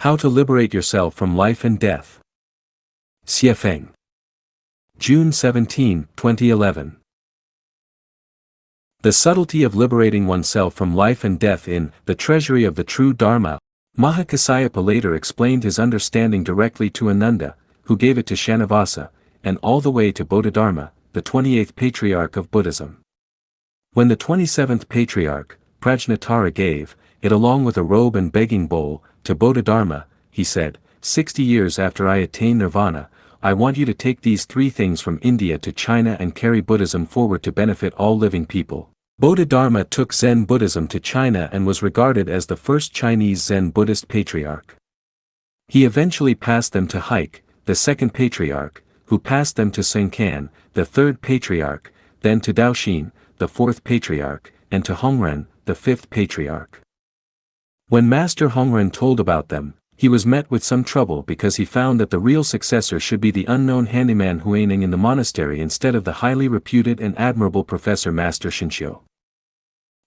How to Liberate Yourself from Life and Death. Xiefeng. June 17, 2011. The subtlety of liberating oneself from life and death in The Treasury of the True Dharma. Mahakassapa later explained his understanding directly to Ananda, who gave it to Shanavasa, and all the way to Bodhidharma, the 28th patriarch of Buddhism. When the 27th patriarch, Prajnatara, gave it along with a robe and begging bowl to Bodhidharma, he said, 60 years after I attain nirvana, I want you to take these three things from India to China and carry Buddhism forward to benefit all living people. Bodhidharma took Zen Buddhism to China and was regarded as the first Chinese Zen Buddhist patriarch. He eventually passed them to Haik, the second patriarch, who passed them to Senkan, the third patriarch, then to Daoxin, the fourth patriarch, and to Hongren, the fifth patriarch. When Master Hongren told about them, he was met with some trouble because he found that the real successor should be the unknown handyman Huaining in the monastery instead of the highly reputed and admirable Professor Master Shinshio.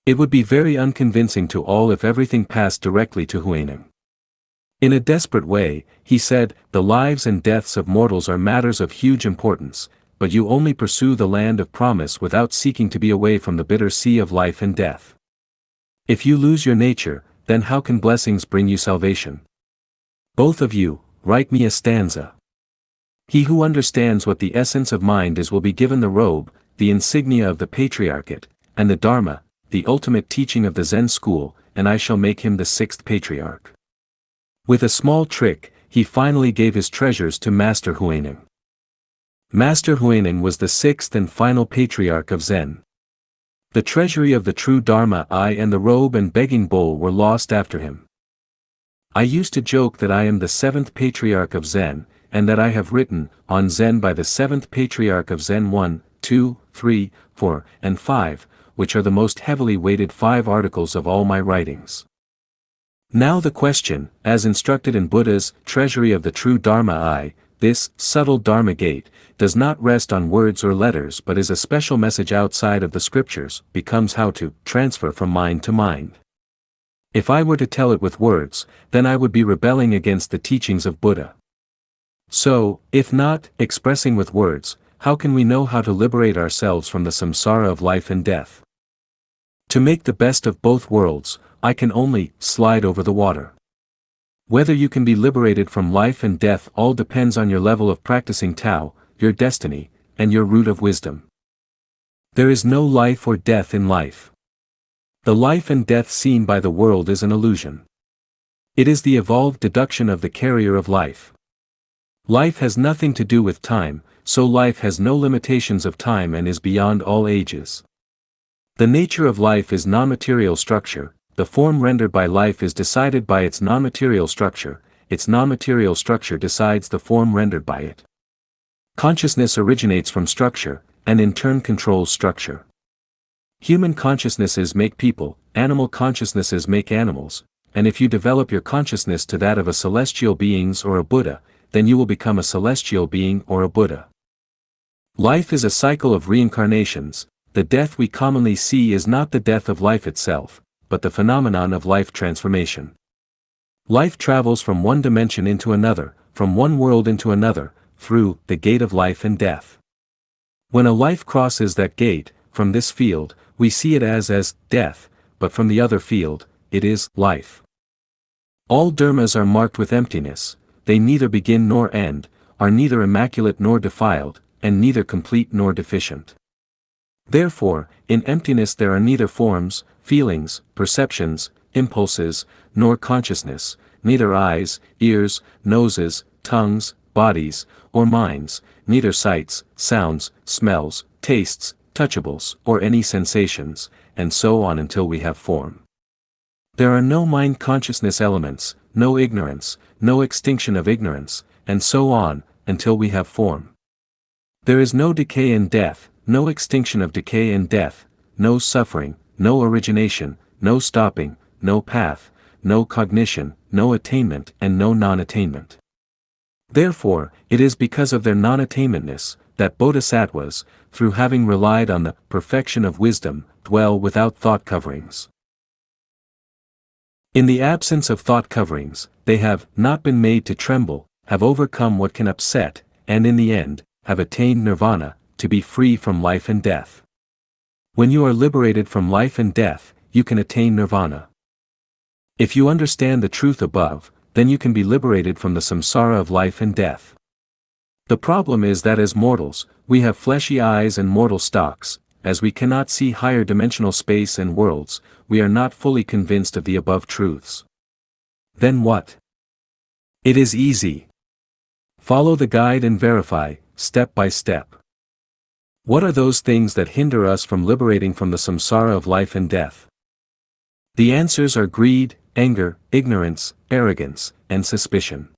It would be very unconvincing to all if everything passed directly to Huaining. In a desperate way, he said, the lives and deaths of mortals are matters of huge importance, but you only pursue the land of promise without seeking to be away from the bitter sea of life and death. If you lose your nature, then how can blessings bring you salvation? Both of you, write me a stanza. He who understands what the essence of mind is will be given the robe, the insignia of the patriarchate, and the Dharma, the ultimate teaching of the Zen school, and I shall make him the sixth patriarch. With a small trick, he finally gave his treasures to Master Huaining. Master Huaining was the sixth and final patriarch of Zen. The treasury of the true Dharma and the robe and begging bowl were lost after him. I used to joke that I am the seventh patriarch of Zen, and that I have written on Zen by the seventh patriarch of Zen 1, 2, 3, 4, and 5, which are the most heavily weighted 5 articles of all my writings. Now the question, as instructed in Buddha's Treasury of the True Dharma this subtle Dharma gate, does not rest on words or letters but is a special message outside of the scriptures, becomes how to transfer from mind to mind. If I were to tell it with words, then I would be rebelling against the teachings of Buddha. So, if not expressing with words, how can we know how to liberate ourselves from the samsara of life and death? To make the best of both worlds, I can only slide over the water. Whether you can be liberated from life and death all depends on your level of practicing Tao, your destiny, and your root of wisdom. There is no life or death in life. The life and death seen by the world is an illusion. It is the evolved deduction of the carrier of life. Life has nothing to do with time, so life has no limitations of time and is beyond all ages. The nature of life is non-material structure. The form rendered by life is decided by its non-material structure decides the form rendered by it. Consciousness originates from structure, and in turn controls structure. Human consciousnesses make people, animal consciousnesses make animals, and if you develop your consciousness to that of a celestial being or a Buddha, then you will become a celestial being or a Buddha. Life is a cycle of reincarnations. The death we commonly see is not the death of life itself, but the phenomenon of life transformation. Life travels from one dimension into another, from one world into another, through the gate of life and death. When a life crosses that gate, from this field, we see it as death, but from the other field, it is life. All dharmas are marked with emptiness, they neither begin nor end, are neither immaculate nor defiled, and neither complete nor deficient. Therefore, in emptiness there are neither forms, feelings, perceptions, impulses, nor consciousness, neither eyes, ears, noses, tongues, bodies, or minds, neither sights, sounds, smells, tastes, touchables, or any sensations, and so on until we have form. There are no mind consciousness elements, no ignorance, no extinction of ignorance, and so on, until we have form. There is no decay and death, no extinction of decay and death, no suffering, no origination, no stopping, no path, no cognition, no attainment and no non-attainment. Therefore, it is because of their non-attainmentness, that bodhisattvas, through having relied on the perfection of wisdom, dwell without thought coverings. In the absence of thought coverings, they have not been made to tremble, have overcome what can upset, and in the end, have attained nirvana, to be free from life and death. When you are liberated from life and death, you can attain nirvana. If you understand the truth above, then you can be liberated from the samsara of life and death. The problem is that as mortals, we have fleshy eyes and mortal stalks. As we cannot see higher dimensional space and worlds, we are not fully convinced of the above truths. Then what? It is easy. Follow the guide and verify, step by step. What are those things that hinder us from liberating from the samsara of life and death? The answers are greed, anger, ignorance, arrogance, and suspicion.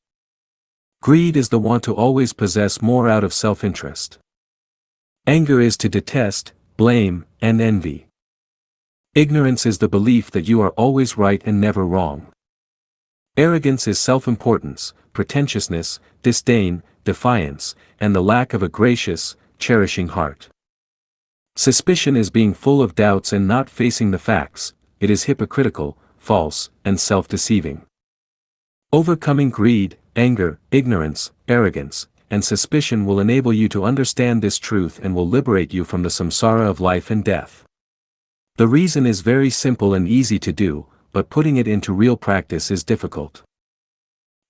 Greed is the want to always possess more out of self-interest. Anger is to detest, blame, and envy. Ignorance is the belief that you are always right and never wrong. Arrogance is self-importance, pretentiousness, disdain, defiance, and the lack of a gracious, cherishing heart. Suspicion is being full of doubts and not facing the facts. It is hypocritical, false, and self-deceiving. Overcoming greed, anger, ignorance, arrogance, and suspicion will enable you to understand this truth and will liberate you from the samsara of life and death. The reason is very simple and easy to do, but putting it into real practice is difficult.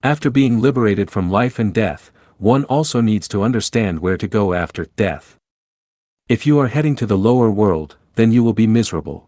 After being liberated from life and death, one also needs to understand where to go after death. If you are heading to the lower world, then you will be miserable.